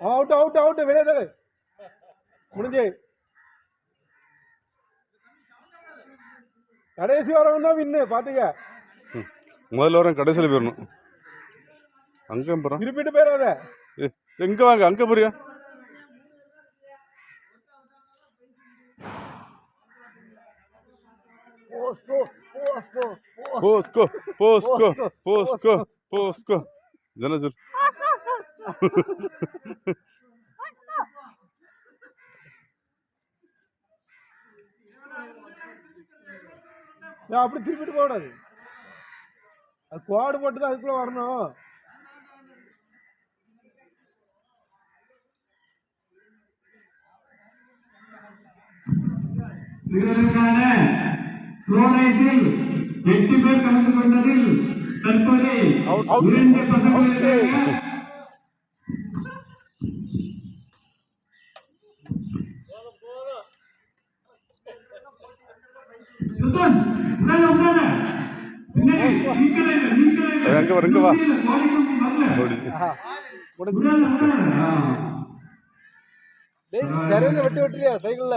Out out out வெளியே தலை முடிஞ்சு. கடைசி வரவன் தான் வின்னு பாத்துக்க. முதல்ல வர கடைசியில் போயிடணும். அங்கே போகிறோம் திருப்பிட்டு போயிடாத. எங்க வாங்க அங்கே போறியா? போஸ்கோ போஸ்கோ போஸ்கோ போஸ்கோ ஜன சொல். அப்படி திருப்பிட்டு போக கூடாது. அது கோடு போட்டு தான் அதுக்குள்ள வரணும். வீரர்களுக்கான த்ரோரேஸில் 8 பேர் கலந்து கொண்டதில் தற்போது 2 பதக்கங்கள். எங்க வா சரியான வெட்டி வெட்டியா சைக்கிள்ல